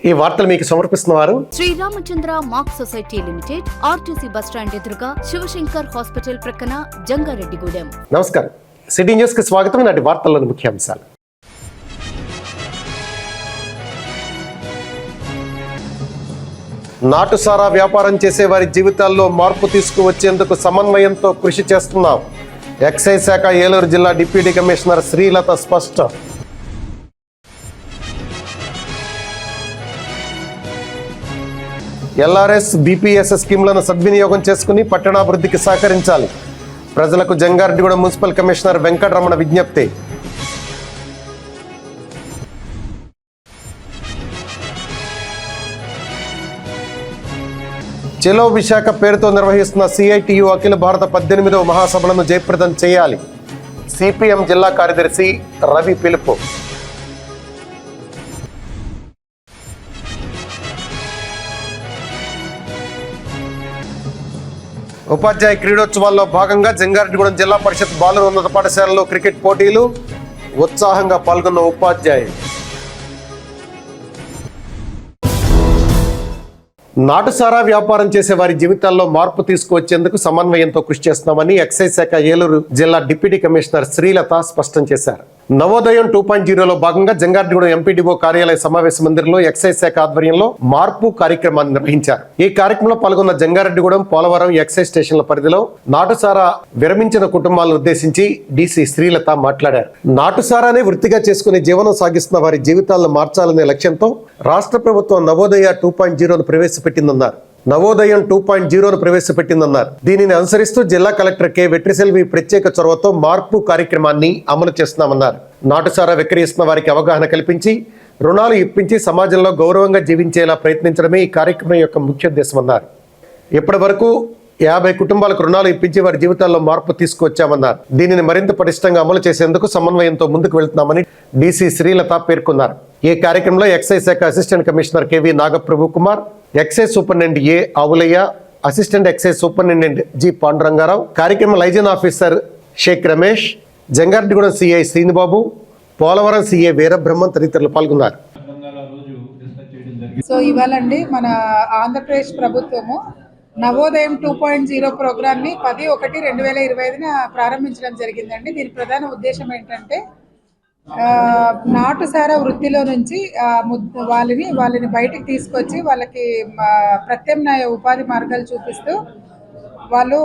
ఈ వార్తలు మీకు సమర్పిస్తున్నారు Sriramachandra mark society limited, RTC bus stand ఎదురుగా, శివశంకర్ హాస్పిటల్ ప్రక్కన, జంగారెడ్డిగూడెం. నమస్కారం. సిటీ న్యూస్ కి స్వాగతం. నాటి వార్తల్లోని ముఖ్యాంశాలు. నాటుసారా వ్యాపారం చేసే వారి జీవితాల్లో మార్పు తీసుకువచ్చేందుకు సమన్వయంతో కృషి చేస్తున్నాం. ఎక్సైజ్ శాఖ ఏలూరు జిల్లా డిప్యూటీ కమిషనర్ శ్రీలత స్పష్టం. ఎల్ఆర్ఎస్, బీపీఎస్ స్కీమ్లను సద్వినియోగం చేసుకుని పట్టణాభివృద్ధికి సహకరించాలి. ప్రజలకు జంగారెడ్డిగూడెం మున్సిపల్ కమిషనర్ వెంకటరమణ విజ్ఞప్తి. చెలో విశాఖ పేరుతో నిర్వహిస్తున్న సిఐటియు అఖిల భారత 18వ మహాసభలను జయప్రదం చేయాలి. సిపిఎం జిల్లా కార్యదర్శి రవి పిలుపు. ఉపాధ్యాయ క్రీడోత్సవాల్లో భాగంగా జంగారెడ్డిగూడెం జిల్లా పరిషత్ బాలుర ఉన్నత పాఠశాలలో క్రికెట్ పోటీలు. ఉత్సాహంగా పాల్గొన్న ఉపాధ్యాయులు. నాటుసారా వ్యాపారం చేసే వారి జీవితాల్లో మార్పు తీసుకువచ్చేందుకు సమన్వయంతో కృషి చేస్తున్నామని ఎక్సైజ్ శాఖ ఏలూరు జిల్లా డిప్యూటీ కమిషనర్ శ్రీలత స్పష్టం చేశారు. నవోదయం 2.0లో భాగంగా జంగారెడ్డిగూడెం ఎంపీడీఓ కార్యాలయ సమావేశ మందిరంలో ఎక్సైజ్ శాఖ ఆధ్వర్యంలో మార్పు కార్యక్రమాన్ని నిర్వహించారు. ఈ కార్యక్రమంలో పాల్గొన్న జంగారెడ్డిగూడెం, పోలవరం ఎక్సైజ్ స్టేషన్ల పరిధిలో నాటుసారా విరమించిన కుటుంబాలను ఉద్దేశించి డీసీ శ్రీలత మాట్లాడారు. నాటుసారానే వృత్తిగా చేసుకుని జీవనం సాగిస్తున్న వారి జీవితాలను మార్చాలనే లక్ష్యంతో రాష్ట్ర ప్రభుత్వం నవోదయ 2.0ను ప్రవేశపెట్టిందన్నారు. నవోదయం 2.0ను ప్రవేశపెట్టిందన్నారు. దీనిని అనుసరిస్తూ జిల్లా కలెక్టర్ కె వెట్రిసెల్వి ప్రత్యేక చొరవతో మార్పు కార్యక్రమాన్ని అమలు చేస్తున్నామన్నారు. నాటుసారా విక్రయిస్తున్న వారికి అవగాహన కల్పించి రుణాలు ఇప్పించి సమాజంలో గౌరవంగా జీవించేలా ప్రయత్నించడమే ఈ కార్యక్రమం యొక్క ముఖ్య ఉద్దేశమన్నారు. ఇప్పటి వరకు 50 కుటుంబాలకు రుణాలు ఇప్పించి వారి జీవితాల్లో మార్పు తీసుకువచ్చామన్నారు. దీనిని మరింత పటిష్టంగా అమలు చేసేందుకు సమన్వయంతో ముందుకు వెళ్తున్నామని డీసీ శ్రీలత పేర్కొన్నారు. ఈ కార్యక్రమంలో ఎక్సైజ్ శాఖ assistant commissioner KV Nagaprabhu Kumar, excise superintendent A Avulaiah, assistant excise superintendent G Pandurangarao, కార్యక్రమ liaison officer Shaik Ramesh, Jangareddygudem CI Sreenibabu, Polavaram CI Veerabrahmam తదితరులు పాల్గొన్నారు. సో ఇవాళండి మన ఆంధ్రప్రదేశ్ ప్రభుత్వము నవోదయం 2.0 ప్రోగ్రామ్ని 10/1/2025న ప్రారంభించడం జరిగిందండి. దీని ప్రధాన ఉద్దేశం ఏంటంటే నాటుసారా వృత్తిలో నుంచి వాళ్ళని బయటికి తీసుకొచ్చి వాళ్ళకి ప్రత్యామ్నాయ ఉపాధి మార్గాలు చూపిస్తూ వాళ్ళు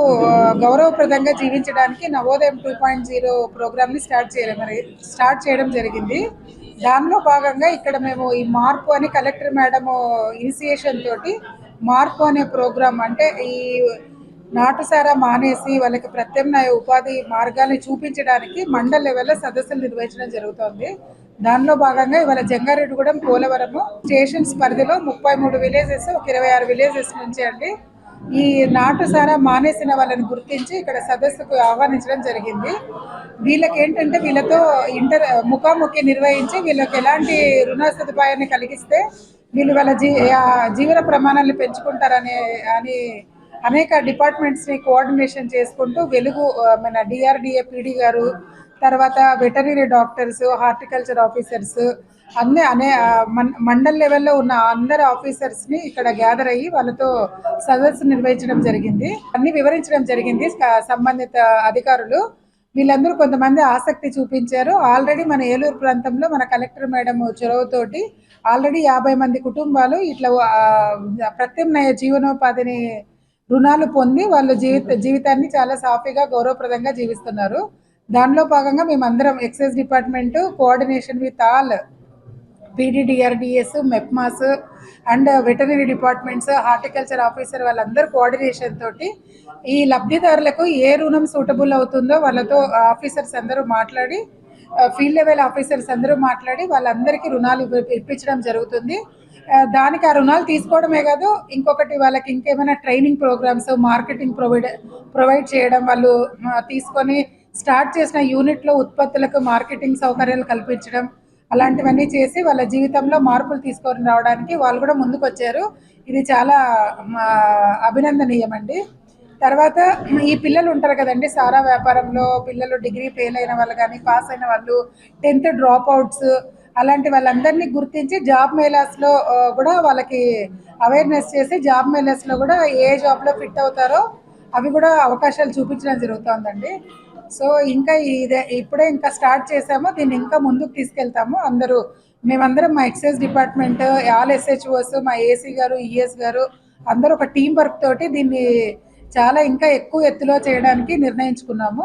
గౌరవప్రదంగా జీవించడానికి నవోదయం 2.0 ప్రోగ్రామ్ని స్టార్ట్ చేయడం జరిగింది. దానిలో భాగంగా ఇక్కడ మేము ఈ మార్పు అని కలెక్టర్ మేడం ఇనిషియేషన్ తోటి మార్పు అనే ప్రోగ్రామ్, అంటే ఈ నాటుసారా మానేసి వాళ్ళకి ప్రత్యామ్నాయ ఉపాధి మార్గాన్ని చూపించడానికి మండల్ లెవెల్లో సదస్సులు నిర్వహించడం జరుగుతుంది. దానిలో భాగంగా ఇవాళ జంగారెడ్డిగూడెం, పోలవరము స్టేషన్స్ పరిధిలో 33 విలేజెస్, ఒక 26 విలేజెస్ నుంచి అండి ఈ నాటుసారా మానేసిన వాళ్ళని గుర్తించి ఇక్కడ సదస్సుకు ఆహ్వానించడం జరిగింది. వీళ్ళకి ఏంటంటే వీళ్ళతో ముఖాముఖి నిర్వహించి వీళ్ళకి ఎలాంటి రుణ సదుపాయాన్ని కలిగిస్తే వీళ్ళు వాళ్ళ జీవన ప్రమాణాలను పెంచుకుంటారని అనేక డిపార్ట్మెంట్స్ని కోఆర్డినేషన్ చేసుకుంటూ వెలుగు మన డిఆర్డిఏ పీడీ గారు, తర్వాత veterinary doctors, horticulture officers mandal లెవెల్లో ఉన్న అందరు ఆఫీసర్స్ని ఇక్కడ గ్యాదర్ అయ్యి వాళ్ళతో సదస్సు నిర్వహించడం జరిగింది. అన్ని వివరించడం జరిగింది. సంబంధిత అధికారులు వీళ్ళందరూ కొంతమంది ఆసక్తి చూపించారు. ఆల్రెడీ మన ఏలూరు ప్రాంతంలో మన కలెక్టర్ మేడం చొరవతోటి ఆల్రెడీ 50 మంది కుటుంబాలు ఇట్లా ప్రత్యామ్నాయ జీవనోపాధిని రుణాలు పొంది వాళ్ళు జీవితాన్ని చాలా సాఫీగా గౌరవప్రదంగా జీవిస్తున్నారు. దానిలో భాగంగా మేమందరం excise department coordination with all పీడీడీఆర్డిఎస్, మెప్మాస్ and veterinary departments, horticulture officer వాళ్ళందరూ కోఆర్డినేషన్ తోటి ఈ లబ్ధిదారులకు ఏ రుణం సూటబుల్ అవుతుందో వాళ్ళతో ఆఫీసర్స్ అందరూ మాట్లాడి, ఫీల్డ్ లెవెల్ ఆఫీసర్స్ అందరూ మాట్లాడి వాళ్ళందరికీ రుణాలు ఇప్పించడం జరుగుతుంది. దానికి ఆ రుణాలు తీసుకోవడమే కాదు, ఇంకొకటి వాళ్ళకి ఇంకేమైనా ట్రైనింగ్ ప్రోగ్రామ్స్, మార్కెటింగ్ ప్రొవైడ్ చేయడం, వాళ్ళు తీసుకొని స్టార్ట్ చేసిన యూనిట్లో ఉత్పత్తులకు మార్కెటింగ్ సౌకర్యాలు కల్పించడం, అలాంటివన్నీ చేసి వాళ్ళ జీవితంలో మార్పులు తీసుకొని రావడానికి వాళ్ళు కూడా ముందుకు వచ్చారు. ఇది చాలా అభినందనీయమండి. తర్వాత ఈ పిల్లలు ఉంటారు కదండి, సారా వ్యాపారంలో పిల్లలు డిగ్రీ ఫెయిల్ అయిన వాళ్ళు కానీ, పాస్ అయిన వాళ్ళు, 10th డ్రాప్ అవుట్స్, అలాంటి వాళ్ళందరినీ గుర్తించి జాబ్ మేళాస్లో కూడా వాళ్ళకి అవేర్నెస్ చేసి జాబ్ మేళాస్లో కూడా ఏ జాబ్లో ఫిట్ అవుతారో అవి కూడా అవకాశాలు చూపించడం జరుగుతుందండి. సో ఇంకా ఇప్పుడే ఇంకా స్టార్ట్ చేసాము, దీన్ని ఇంకా ముందుకు తీసుకెళ్తాము. మేమందరం మా ఎక్సైజ్ డిపార్ట్మెంట్, ఆల్ SHOs, మా ఏసీ గారు, ఈఎస్ గారు అందరూ ఒక టీం వర్క్ తోటి దీన్ని చాలా ఇంకా ఎక్కువ ఎత్తులో చేయడానికి నిర్ణయించుకున్నాము.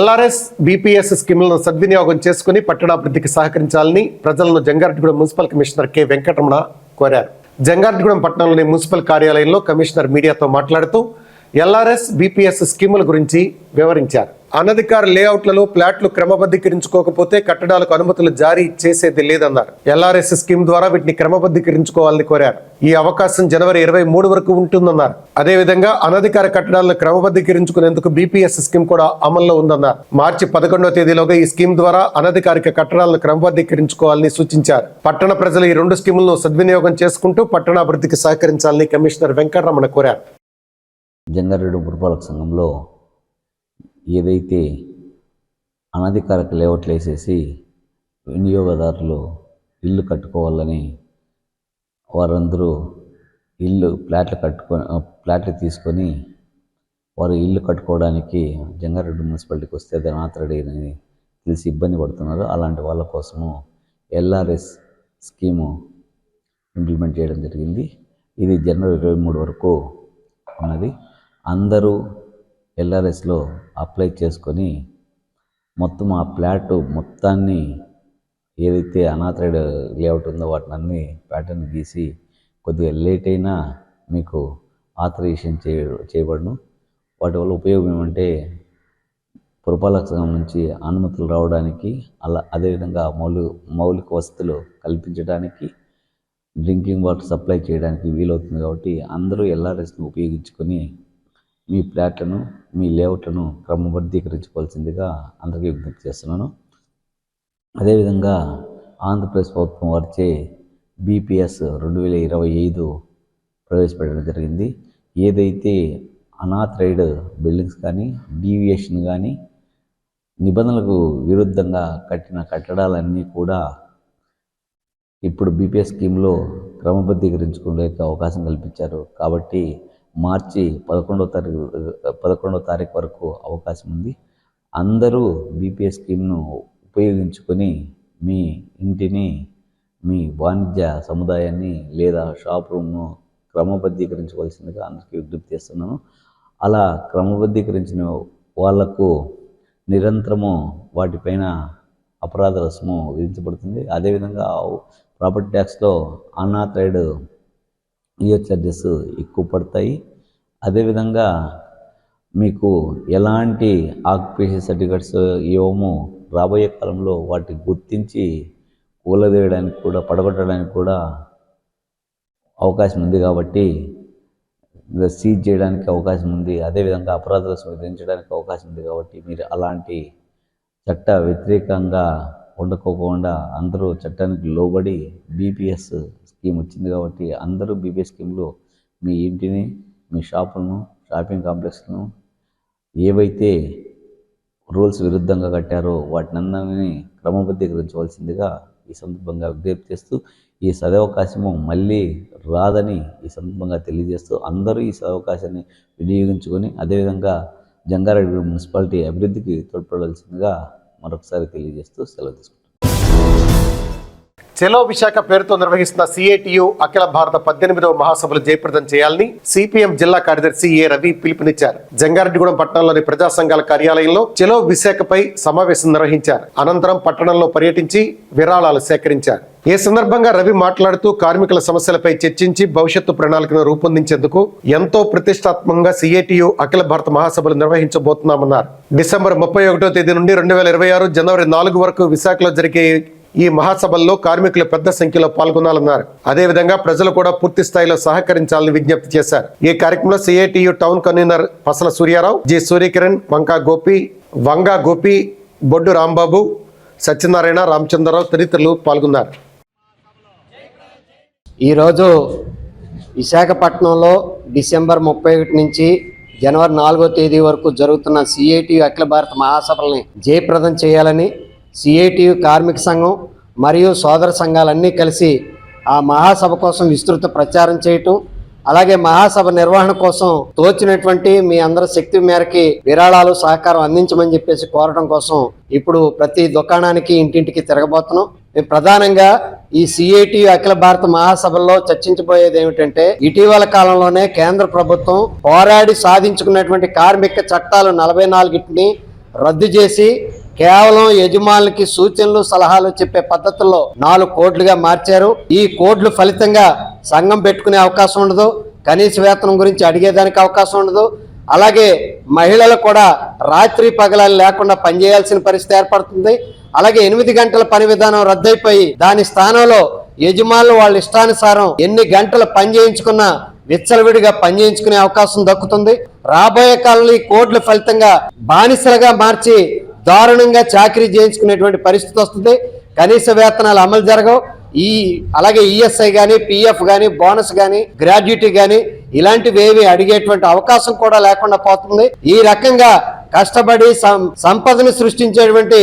LRS BPS స్కీములను సద్వినియోగం చేసుకుని పట్టణాభివృద్ధికి సహకరించాలని ప్రజలను Jangareddygudem municipal commissioner K Venkataramana కోరారు. జంగారెడ్డిగూడెం పట్టణంలోని మున్సిపల్ కార్యాలయంలో కమిషనర్ మీడియాతో మాట్లాడుతూ LRS BPS స్కీముల గురించి వివరించారు. అనధికార లేఅవుట్లలో ప్లాట్లు క్రమబద్ధీకరించుకోకపోతే కట్టడాలకు అనుమతులు జారీ చేసేది లేదన్నారు. LRS స్కీమ్ ద్వారా వీటిని క్రమబద్ధీకరించుకోవాలని కోరారు. ఈ అవకాశం జనవరి 23 వరకు ఉంటుందన్నారు. అదేవిధంగా అనధికార కట్టడాలను క్రమబద్ధీకరించుకునేందుకు BPS స్కీమ్ కూడా అమల్లో ఉందన్నారు. మార్చి 11వ తేదీలోగా ఈ స్కీమ్ ద్వారా అనధికారిక కట్టడాలను క్రమబద్ధీకరించుకోవాలని సూచించారు. పట్టణ ప్రజలు ఈ 2 స్కీములను సద్వినియోగం చేసుకుంటూ పట్టణాభివృద్ధికి సహకరించాలని కమిషనర్ వెంకటరమణ కోరారు. జంగారెడ్డిగూడెం పురపాలక సంఘంలో ఏదైతే అనధికారిక లేఅవుట్లు వేసేసి వినియోగదారులు ఇల్లు కట్టుకోవాలని వారందరూ ఫ్లాట్లు తీసుకొని వారు ఇల్లు కట్టుకోవడానికి జంగారెడ్డి మున్సిపాలిటీకి వస్తే అది అనాథరెడీ అని తెలిసి ఇబ్బంది పడుతున్నారు. అలాంటి వాళ్ళ కోసము LRS స్కీము ఇంప్లిమెంట్ చేయడం జరిగింది. ఇది జనవరి 23 వరకు ఉన్నది. అందరూ LRSలో అప్లై చేసుకొని మొత్తం ఆ ఫ్లాట్ మొత్తాన్ని ఏదైతే అనాథరైడ్ లేఅవుట్ ఉందో వాటిని అన్ని ప్యాటర్న్ గీసి కొద్దిగా లేట్ అయినా మీకు ఆథరైజేషన్ చేయబడును. వాటి వల్ల ఉపయోగం ఏమంటే పురపాలక సంఘం నుంచి అనుమతులు రావడానికి, అదేవిధంగా మౌలిక వసతులు కల్పించడానికి, డ్రింకింగ్ వాటర్ సప్లై చేయడానికి వీలవుతుంది. కాబట్టి అందరూ LRSని ఉపయోగించుకొని మీ ఫ్లాట్లను, మీ లేఅవుట్లను క్రమబద్ధీకరించుకోవాల్సిందిగా అందరికీ విజ్ఞప్తి చేస్తున్నాను. అదేవిధంగా ఆంధ్రప్రదేశ్ ప్రభుత్వం వారిచే BPS 2025 ప్రవేశపెట్టడం జరిగింది. ఏదైతే అనాథరైడ్ బిల్డింగ్స్ కానీ, డీవియేషన్ కానీ, నిబంధనలకు విరుద్ధంగా కట్టిన కట్టడాలన్నీ కూడా ఇప్పుడు BPS స్కీమ్లో క్రమబద్ధీకరించుకునే అవకాశం కల్పించారు. కాబట్టి మార్చి 11వ తారీఖు వరకు అవకాశం ఉంది. అందరూ BPS స్కీమ్ను ఉపయోగించుకొని మీ ఇంటిని, మీ వాణిజ్య సముదాయాన్ని లేదా షాప్ రూమ్ను క్రమబద్ధీకరించుకోవాల్సిందిగా అందరికీ విజ్ఞప్తి చేస్తున్నాను. అలా క్రమబద్ధీకరించిన వాళ్లకు నిరంతరము వాటిపైన అపరాధ రుసుము విధించబడుతుంది. అదేవిధంగా ప్రాపర్టీ ట్యాక్స్లో అన్ఆథరైజ్డ్ ఇయర్ ఛార్జెస్ ఎక్కువ పడతాయి. అదేవిధంగా మీకు ఎలాంటి ఆక్యుపేషన్ సర్టిఫికెట్స్ ఇవ్వము. రాబోయే కాలంలో వాటిని గుర్తించి కూలదేయడానికి కూడా, పడగొట్టడానికి కూడా అవకాశం ఉంది. కాబట్టి సీజ్ చేయడానికి అవకాశం ఉంది. అదేవిధంగా అపరాధ రుసుము విధించడానికి అవకాశం ఉంది. కాబట్టి మీరు అలాంటి చట్ట వ్యతిరేకంగా ఉండకోకుండా అందరూ చట్టానికి లోబడి BPS స్కీమ్ వచ్చింది. కాబట్టి అందరూ BPS స్కీమ్లో మీ ఇంటిని, మీ షాపులను, షాపింగ్ కాంప్లెక్స్లను ఏవైతే రూల్స్ విరుద్ధంగా కట్టారో వాటినందరినీ క్రమబద్ధీకరించవలసిందిగా ఈ సందర్భంగా విజ్ఞప్తి చేస్తూ, ఈ సదవకాశము మళ్ళీ రాదని ఈ సందర్భంగా తెలియజేస్తూ అందరూ ఈ సదవకాశాన్ని వినియోగించుకొని అదేవిధంగా జంగారెడ్డి మున్సిపాలిటీ అభివృద్ధికి తోడ్పడాల్సిందిగా మరొకసారి తెలియజేస్తూ సెలవు తీసుకుంటాం. చెలో విశాఖ పేరుతో నిర్వహిస్తున్న CATU అఖిల భారత 18వ మహాసభలు జయప్రదం చేయాలని CPM జిల్లా కార్యదర్శి ఏ రవి పిలుపునిచ్చారు. జంగారెడ్డిగూడెం పట్టణంలోని ప్రజా సంఘాల కార్యాలయంలో చెలో విశాఖపై సమావేశం నిర్వహించారు. అనంతరం పట్టణంలో పర్యటించి విరాళాలు సేకరించారు. ఈ సందర్భంగా రవి మాట్లాడుతూ కార్మికుల సమస్యలపై చర్చించి భవిష్యత్తు ప్రణాళికను రూపొందించేందుకు ఎంతో ప్రతిష్టాత్మకంగా CATU అఖిల భారత మహాసభలు నిర్వహించబోతున్నామన్నారు. డిసెంబర్ 31వ తేదీ నుండి 2026 జనవరి 4 వరకు విశాఖలో జరిగే ఈ మహాసభల్లో కార్మికులు పెద్ద సంఖ్యలో పాల్గొనాలన్నారు. అదేవిధంగా ప్రజలు కూడా పూర్తి స్థాయిలో సహకరించాలని విజ్ఞప్తి చేశారు. ఈ కార్యక్రమంలో CATU టౌన్ కన్వీనర్ పసల సూర్యారావు, జి సూర్యకిరణ్, వంగా గోపి, బొడ్డు రాంబాబు, సత్యనారాయణ, రామచంద్రరావు తదితరులు పాల్గొన్నారు. ఈరోజు విశాఖపట్నంలో డిసెంబర్ 31 నుంచి జనవరి 4వ తేదీ వరకు జరుగుతున్న CATU అఖిల భారత మహాసభల్ని జయప్రదం చేయాలని సిఐటియు కార్మిక సంఘం మరియు సోదర సంఘాలన్నీ కలిసి ఆ మహాసభ కోసం విస్తృత ప్రచారం చేయటం, అలాగే మహాసభ నిర్వహణ కోసం తోచినటువంటి మీ అందరి శక్తి మేరకి విరాళాలు సహకారం అందించమని చెప్పేసి కోరడం కోసం ఇప్పుడు ప్రతి దుకాణానికి ఇంటింటికి తిరగబోతున్నాం. మేము ప్రధానంగా ఈ సిఐటియు అఖిల భారత మహాసభల్లో చర్చించబోయేది ఏమిటంటే, ఇటీవల కాలంలోనే కేంద్ర ప్రభుత్వం పోరాడి సాధించుకున్నటువంటి కార్మిక చట్టాలు 44ని రద్దు చేసి కేవలం యజమానులకి సూచనలు సలహాలు చెప్పే పద్ధతుల్లో 4 కోడ్లుగా మార్చారు. ఈ కోడ్లు ఫలితంగా సంఘం పెట్టుకునే అవకాశం ఉండదు, కనీస వేతనం గురించి అడిగేదానికి అవకాశం ఉండదు, అలాగే మహిళలు కూడా రాత్రి పగలాలు లేకుండా పనిచేయాల్సిన పరిస్థితి ఏర్పడుతుంది. అలాగే 8 గంటల పని విధానం రద్దయిపోయి దాని స్థానంలో యజమానులు వాళ్ళ ఇష్టానుసారం ఎన్ని గంటలు పని చేయించుకున్నా విచ్చలవిడిగా పనిచేయించుకునే అవకాశం దక్కుతుంది. రాబోయే కాలంలో ఈ కోడ్ల ఫలితంగా బానిసలుగా మార్చి దారుణంగా చాకరీ చేయించుకునేటువంటి పరిస్థితి వస్తుంది. కనీస వేతనాలు అమలు జరగవు. అలాగే ఈఎస్ఐ కానీ, పిఎఫ్ కానీ, బోనస్ కానీ, గ్రాడ్యుటీ కానీ ఇలాంటివి ఏవి అడిగేటువంటి అవకాశం కూడా లేకుండా పోతుంది. ఈ రకంగా కష్టపడి సంపదను సృష్టించేటువంటి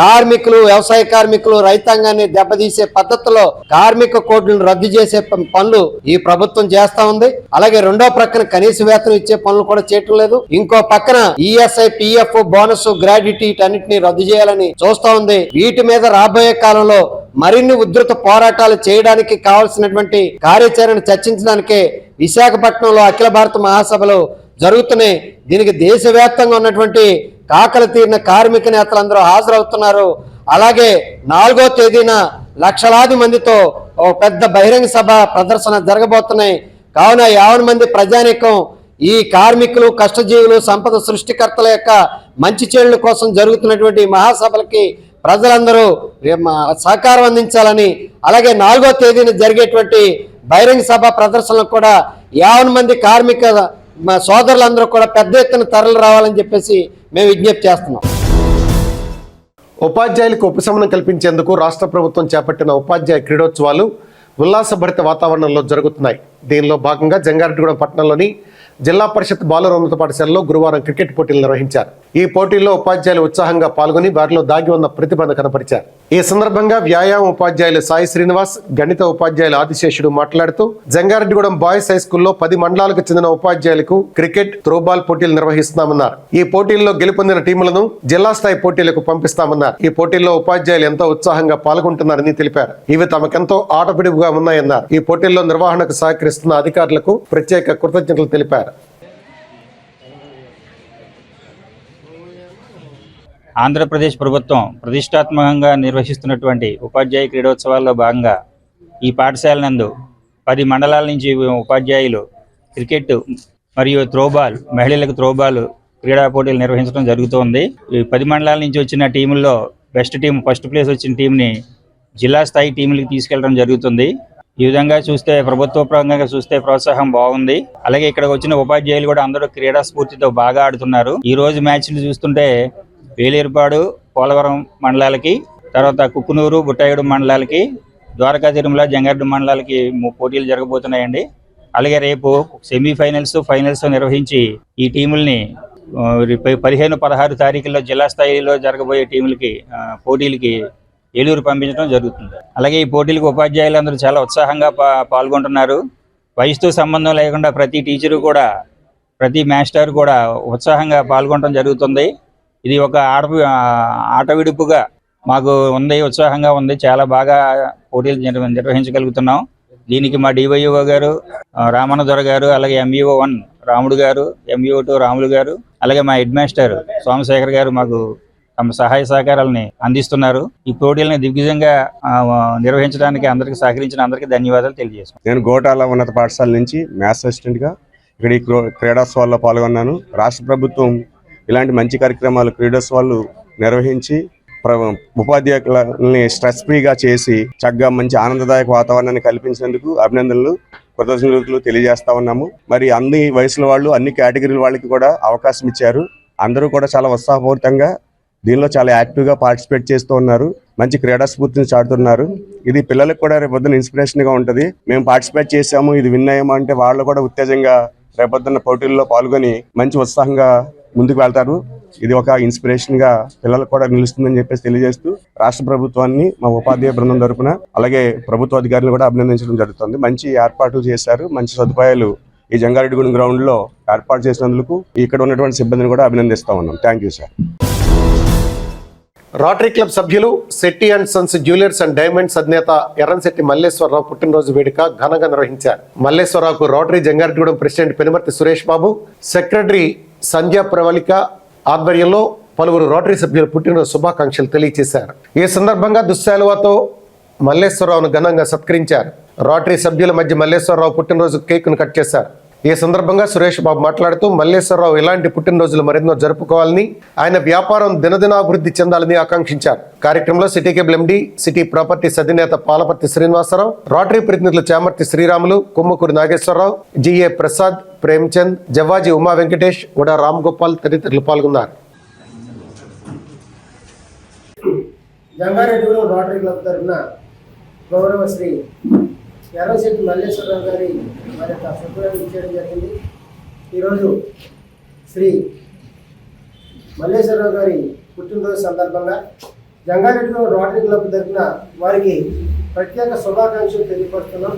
కార్మికులు, వ్యవసాయ కార్మికులు, రైతాంగాన్ని దెబ్బతీసే పద్ధతిలో కార్మిక కోడ్లను రద్దు చేసే పనులు ఈ ప్రభుత్వం చేస్తా ఉంది. అలాగే రెండో ప్రక్కన కనీస వేతనం ఇచ్చే పనులు కూడా చేయటం లేదు. ఇంకో పక్కన ఈఎస్ఐ, పిఎఫ్, బోనస్, గ్రాడ్యుటీ అన్నింటినీ రద్దు చేయాలని చూస్తా ఉంది. వీటి మీద రాబోయే కాలంలో మరిన్ని ఉధృత పోరాటాలు చేయడానికి కావాల్సినటువంటి కార్యాచరణ చర్చించడానికే విశాఖపట్నంలో అఖిల భారత మహాసభలు జరుగుతున్నాయి. దీనికి దేశవ్యాప్తంగా ఉన్నటువంటి కాకలు తీరిన కార్మిక నేతలందరూ హాజరవుతున్నారు. అలాగే 4వ తేదీన లక్షలాది మందితో ఓ పెద్ద బహిరంగ సభ ప్రదర్శన జరగబోతున్నాయి. కావున 50 మంది ప్రజానీకం ఈ కార్మికులు, కష్టజీవులు, సంపద సృష్టికర్తల యొక్క మంచి చెడుల కోసం జరుగుతున్నటువంటి మహాసభలకి ప్రజలందరూ సహకారం అందించాలని, అలాగే 4వ తేదీన జరిగేటువంటి బహిరంగ సభ ప్రదర్శనలకు కూడా 50 మంది కార్మిక సోదరులందరూ కూడా పెద్ద ఎత్తున తరలి రావాలని చెప్పేసి మేము విజ్ఞప్తి చేస్తున్నాం. ఉపాధ్యాయులకు ఉపశమనం కల్పించేందుకు రాష్ట్ర ప్రభుత్వం చేపట్టిన ఉపాధ్యాయ క్రీడోత్సవాలు ఉల్లాసభరిత వాతావరణంలో జరుగుతున్నాయి. దీనిలో భాగంగా జంగారెడ్డిగూడెం పట్టణంలోని జిల్లా పరిషత్ బాలురోన్నత పాఠశాలలో గురువారం క్రికెట్ పోటీలు నిర్వహించారు. ఈ పోటీల్లో ఉపాధ్యాయులు ఉత్సాహంగా పాల్గొని వారిలో దాగి ఉన్న ప్రతిభను కనపరిచారు. ఈ సందర్భంగా వ్యాయామ ఉపాధ్యాయులు సాయి శ్రీనివాస్, గణిత ఉపాధ్యాయులు ఆదిశేషుడు మాట్లాడుతూ జంగారెడ్డిగూడెం బాయ్స్ హై స్కూల్లో 10 మండలాలకు చెందిన ఉపాధ్యాయులకు క్రికెట్, త్రోబాల్ పోటీలు నిర్వహిస్తున్నామన్నారు. ఈ పోటీల్లో గెలుపొందిన టీములను జిల్లా స్థాయి పోటీలకు పంపిస్తామన్నారు. ఈ పోటీల్లో ఉపాధ్యాయులు ఎంతో ఉత్సాహంగా పాల్గొంటున్నారని తెలిపారు. ఇవి తమకెంతో ఆటపిడుగుగా ఉన్నాయన్నారు. ఈ పోటీల్లో నిర్వహణకు సహకరిస్తున్న అధికారులకు ప్రత్యేక కృతజ్ఞతలు తెలిపారు. ఆంధ్రప్రదేశ్ ప్రభుత్వం ప్రతిష్టాత్మకంగా నిర్వహిస్తున్నటువంటి ఉపాధ్యాయ క్రీడోత్సవాల్లో భాగంగా ఈ పాఠశాల నందు 10 మండలాల నుంచి ఉపాధ్యాయులు క్రికెట్ మరియు త్రోబాల్, మహిళలకు త్రోబాల్ క్రీడా పోటీలు నిర్వహించడం జరుగుతోంది. ఈ 10 మండలాల నుంచి వచ్చిన టీముల్లో బెస్ట్ టీం, ఫస్ట్ ప్లేస్ వచ్చిన టీంని జిల్లా స్థాయి టీములకి తీసుకెళ్లడం జరుగుతుంది. ఈ విధంగా చూస్తే ప్రభుత్వపరంగా చూస్తే ప్రోత్సాహం బాగుంది. అలాగే ఇక్కడ వచ్చిన ఉపాధ్యాయులు కూడా అందరూ క్రీడా స్ఫూర్తితో బాగా ఆడుతున్నారు. ఈ రోజు మ్యాచ్లు చూస్తుంటే వేలేరుపాడు, పోలవరం మండలాలకి, తర్వాత కుక్కునూరు, బుట్టాయిగూడెం మండలాలకి, ద్వారకా తిరుమల, జంగారెడ్డి మండలాలకి పోటీలు జరగబోతున్నాయండి. అలాగే రేపు సెమీఫైనల్స్, ఫైనల్స్ నిర్వహించి ఈ టీముల్ని 15-16 తారీఖుల్లో జిల్లా స్థాయిలో జరగబోయే టీములకి పోటీలకి ఏలూరు పంపించడం జరుగుతుంది. అలాగే ఈ పోటీలకు ఉపాధ్యాయులందరూ చాలా ఉత్సాహంగా పాల్గొంటున్నారు. వయసుతో సంబంధం లేకుండా ప్రతి టీచరు కూడా, ప్రతి మాస్టర్ కూడా ఉత్సాహంగా పాల్గొనడం జరుగుతుంది. ఇది ఒక ఆట విడుపుగా మాకు ఉంది, ఉత్సాహంగా ఉంది. చాలా బాగా పోటీలు నిర్వహించగలుగుతున్నాం. దీనికి మా డివైఓ గారు రామన్నదొర గారు, అలాగే ఎంఈఓ 1 రాముడు గారు, ఎంఈఓ 2 రాములు గారు, అలాగే మా హెడ్ మాస్టర్ సోమశేఖర్ గారు మాకు తమ సహాయ సహకారాలని అందిస్తున్నారు. ఈ పోటీలను దిగ్విజయంగా నిర్వహించడానికి అందరికీ సహకరించిన అందరికీ ధన్యవాదాలు తెలియజేస్తున్నాను. నేను గోటాల ఉన్నత పాఠశాల నుంచి మ్యాథ్స్ అసిస్టెంట్గా ఇక్కడ ఈ క్రీడోత్సవాల్లో పాల్గొన్నాను. రాష్ట్ర ప్రభుత్వం ఇలాంటి మంచి కార్యక్రమాలు, క్రీడోత్సవాలు నిర్వహించి ఉపాధ్యాయులని స్ట్రెస్ ఫ్రీగా చేసి చక్కగా మంచి ఆనందదాయక వాతావరణాన్ని కల్పించినందుకు అభినందనలు, కృతజ్ఞతలు తెలియజేస్తా ఉన్నాము. మరి అన్ని వయసుల వాళ్ళు, అన్ని కేటగిరీల వాళ్ళకి కూడా అవకాశం ఇచ్చారు. అందరూ కూడా చాలా ఉత్సాహపూరితంగా దీనిలో చాలా యాక్టివ్గా పార్టిసిపేట్ చేస్తూ ఉన్నారు. మంచి క్రీడా స్ఫూర్తిని చాటుతున్నారు. ఇది పిల్లలకు కూడా రేపొద్దున ఇన్స్పిరేషన్గా ఉంటుంది. మేము పార్టిసిపేట్ చేసాము, ఇది విన్ అయ్యాము అంటే వాళ్ళు కూడా ఉత్తేజంగా రేపొద్దున్న పోటీల్లో పాల్గొని మంచి ఉత్సాహంగా ముందుకు వెళ్తారు. ఇది ఒక ఇన్స్పిరేషన్గా పిల్లలకు కూడా నిలుస్తుందని చెప్పేసి తెలియజేస్తూ రాష్ట్ర ప్రభుత్వాన్ని మా ఉపాధ్యాయ బృందం తరపున అలాగే ప్రభుత్వ అధికారులను కూడా అభినందించడం జరుగుతుంది. మంచి ఏర్పాట్లు చేశారు, మంచి సదుపాయాలు ఈ జంగారెడ్డిగూడెం గ్రౌండ్లో ఏర్పాటు చేసినందుకు ఇక్కడ ఉన్నటువంటి సిబ్బందిని కూడా అభినందిస్తా ఉన్నాం. Thank you sir. Rotary Club సభ్యులు Shetty and sons jewellers and diamonds అధినేత ఎర్రంశెట్టి మల్లేశ్వరరావు పుట్టినరోజు వేడుక ఘనంగా నిర్వహించారు. మల్లేశ్వరరావుకు Rotary Jangareddygudem president Penumarthi Suresh Babu, secretary Sandhya Pravalika ఆధ్వర్యంలో పలువురు రోటరీ సభ్యులు పుట్టినరోజు శుభాకాంక్షలు తెలియజేశారు. ఈ సందర్భంగా దుశ్శాలువాతో మల్లేశ్వరరావును ఘనంగా సత్కరించారు. రోటరీ సభ్యుల మధ్య మల్లేశ్వరరావు పుట్టినరోజు కేకును కట్ చేశారు. ఈ సందర్భంగా సురేష్ బాబు మాట్లాడుతూ మల్లేశ్వరరావు ఇలాంటి పుట్టినరోజులు మరెన్నో జరుపుకోవాలని, ఆయన వ్యాపారం దినదినాభివృద్ధి చెందాలని ఆకాంక్షించారు. కార్యక్రమంలో సిటీ కేబుల్ ఎండి, సిటీ ప్రాపర్టీస్ అధినేత పాలపర్తి శ్రీనివాసరావు, రోటరీ ప్రతినిధులు చామర్తి శ్రీరాములు, కొమ్ముకూరి నాగేశ్వరరావు, జిఏ ప్రసాద్, ప్రేమ్చంద్, జవ్వాజీ ఉమా వెంకటేష్, ఉడా రామ్ గోపాల్ తదితరులు పాల్గొన్నారు. జంగారెడ్డిగూడెం రోటరీ క్లబ్ తరఫున గౌరవ శ్రీ ఎర్రంశెట్టి మల్లేశ్వరరావు గారి వారి యొక్క శుభ్రం ఇచ్చేయడం జరిగింది. ఈరోజు శ్రీ మల్లేశ్వరరావు గారి పుట్టినరోజు సందర్భంగా జంగారెడ్డిగూడెం రోటరీ క్లబ్ తరఫున వారికి ప్రత్యేక శుభాకాంక్షలు తెలియపరుస్తున్నాం.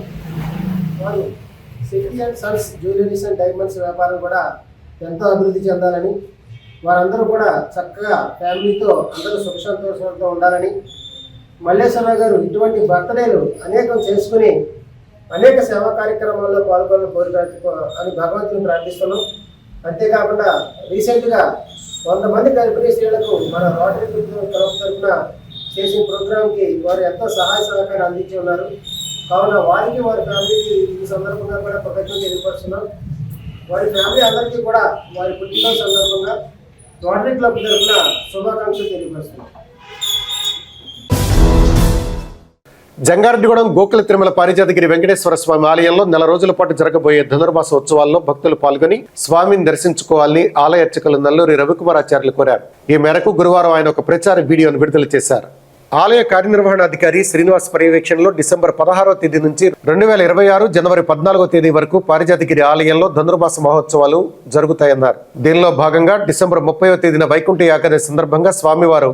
వారు Shetty and Sons jewelleries and diamonds వ్యాపారం కూడా ఎంతో అభివృద్ధి చెందాలని, వారందరూ కూడా చక్కగా ఫ్యామిలీతో అందరూ సుఖ సంతోషాలతో ఉండాలని, మల్లేశ్వరరావు గారు ఇటువంటి బర్త్డేలు అనేకం చేసుకుని అనేక సేవా కార్యక్రమాల్లో పాల్గొని కోరిక అని భగవంతుని ప్రార్థిస్తున్నాం. అంతేకాకుండా రీసెంట్గా 100 మంది గర్భిణీ స్త్రీలకు మన రోటరీ క్లబ్ తరఫున చేసిన ప్రోగ్రాంకి వారు ఎంతో సహాయ సహకారం అందించి ఉన్నారు. కావున వారికి వారి ఫ్యామిలీకి ఈ సందర్భంగా కూడా కృతజ్ఞతలు తెలియపరుస్తున్నాం. వారి ఫ్యామిలీ అందరికీ కూడా వారి పుట్టినరోజు సందర్భంగా రోటరీ క్లబ్ తరఫున శుభాకాంక్షలు తెలియపరుస్తున్నాం. జంగారెడ్డిగూడెం గోకుల తిరుమల పారిజాతగిరి వెంకటేశ్వర స్వామి ఆలయంలో నెల రోజుల పాటు జరగబోయే ధనుర్మాస ఉత్సవాల్లో భక్తులు పాల్గొని స్వామిని దర్శించుకోవాలని ఆలయ అర్చకులు నల్లూరి రవికుమారాచార్యులు కోరారు. ఈ మేరకు గురువారం ఆయన ఒక ప్రచార వీడియోను విడుదల చేశారు. ఆలయ కార్యనిర్వహణాధికారి శ్రీనివాస్ పర్యవేక్షణలో డిసెంబర్ 16వ తేదీ నుంచి 2026 జనవరి 14వ తేదీ వరకు పారిజాతగిరి ఆలయంలో ధనుర్మాస మహోత్సవాలు జరుగుతాయన్నారు. దీనిలో భాగంగా డిసెంబర్ 30వ తేదీన వైకుంఠ ఏకాదశి సందర్భంగా స్వామివారు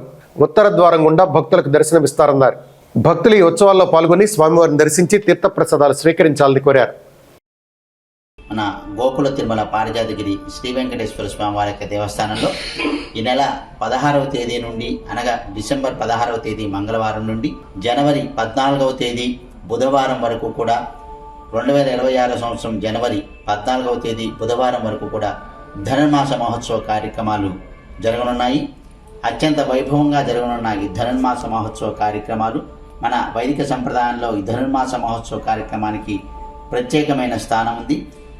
ఉత్తర ద్వారం గుండా భక్తులకు దర్శనమిస్తారన్నారు. భక్తులు ఈ ఉత్సవాల్లో పాల్గొని స్వామివారిని దర్శించి తీర్థప్రసాదాలు స్వీకరించాలని కోరారు. మన గోకుల తిరుమల పారిజాతగిరి శ్రీ వెంకటేశ్వర స్వామి వారి యొక్క దేవస్థానంలో ఈ నెల 16వ తేదీ నుండి అనగా డిసెంబర్ 16వ తేదీ మంగళవారం నుండి జనవరి 14వ తేదీ బుధవారం వరకు కూడా 2026 సంవత్సరం జనవరి 14వ తేదీ బుధవారం వరకు కూడా ధనుర్మాస మహోత్సవ కార్యక్రమాలు జరగనున్నాయి. అత్యంత వైభవంగా జరగనున్న ఈ ధనుర్మాస మహోత్సవ కార్యక్రమాలు మన వైదిక సంప్రదాయంలో ఈ ధనుర్మాస మహోత్సవ కార్యక్రమానికి ప్రత్యేకమైన స్థానం ఉంది.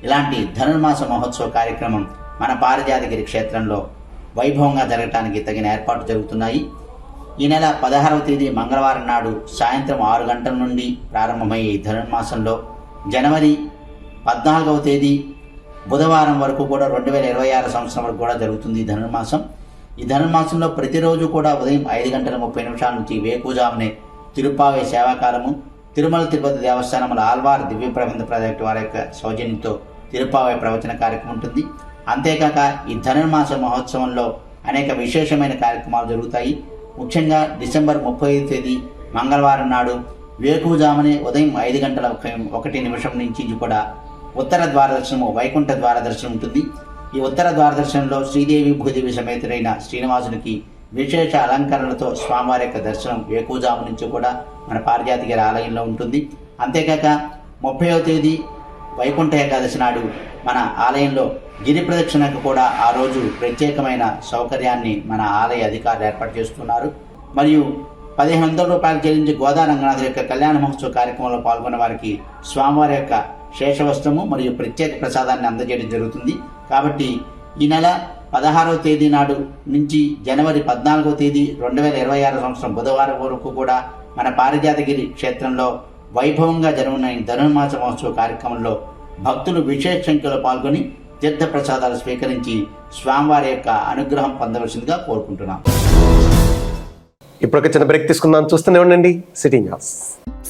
ఇలాంటి ధనుర్మాస మహోత్సవ కార్యక్రమం మన పారిజాతగిరి క్షేత్రంలో వైభవంగా జరగటానికి తగిన ఏర్పాట్లు జరుగుతున్నాయి. ఈ నెల 16వ తేదీ మంగళవారం నాడు సాయంత్రం 6 గంటల నుండి ప్రారంభమయ్యే ఈ ధనుర్మాసంలో జనవరి 14వ తేదీ బుధవారం వరకు కూడా 2026 సంవత్సరం వరకు కూడా జరుగుతుంది ధనుర్మాసం. ఈ ధనుర్మాసంలో ప్రతిరోజు కూడా ఉదయం 5:30 నుంచి వేకుజామునే తిరుప్పావే సేవాకాలము, తిరుమల తిరుపతి దేవస్థానముల ఆల్వార్ దివ్య ప్రబంధ ప్రాజెక్టు వారి యొక్క సౌజన్యంతో తిరుప్పావే ప్రవచన కార్యక్రమం ఉంటుంది. అంతేకాక ఈ ధనుర్మాస మహోత్సవంలో అనేక విశేషమైన కార్యక్రమాలు జరుగుతాయి. ముఖ్యంగా డిసెంబర్ 30వ తేదీ మంగళవారం నాడు వేకుజామునే ఉదయం 5:01 నుంచి కూడా ఉత్తర ద్వార దర్శనము, వైకుంఠ ద్వార దర్శనం ఉంటుంది. ఈ ఉత్తర ద్వార దర్శనంలో శ్రీదేవి భూదేవి సమేతుడైన శ్రీనివాసునికి విశేష అలంకరణలతో స్వామివారి యొక్క దర్శనం వేకుజాము నుంచి కూడా మన పారిజాతగిరి ఆలయంలో ఉంటుంది. అంతేకాక 30వ తేదీ వైకుంఠ ఏకాదశి నాడు మన ఆలయంలో గిరి ప్రదక్షిణకు కూడా ఆ రోజు ప్రత్యేకమైన సౌకర్యాన్ని మన ఆలయ అధికారులు ఏర్పాటు చేస్తున్నారు. మరియు 1500 రూపాయలు చెల్లించి గోదా రంగనాథుల యొక్క కళ్యాణ మహోత్సవ కార్యక్రమంలో పాల్గొన్న వారికి స్వామివారి యొక్క శేషవస్త్రము మరియు ప్రత్యేక ప్రసాదాన్ని అందజేయడం జరుగుతుంది. కాబట్టి ఈ నెల 16వ తేదీ నాడు నుంచి జనవరి 14వ తేదీ 2026 సంవత్సరం బుధవారం వరకు కూడా మన పారిజాతగిరి క్షేత్రంలో వైభవంగా జరుగుతున్న ధనుర్మాస మహోత్సవ కార్యక్రమంలో భక్తులు విశేష సంఖ్యలో పాల్గొని తీర్థ ప్రసాదాలు స్వీకరించి స్వామివారి యొక్క అనుగ్రహం పొందవలసిందిగా కోరుకుంటున్నాం. ఇప్పుడు ఒక చిన్న బ్రేక్ తీసుకుందాం. చూస్తూనే ఉండండి city news.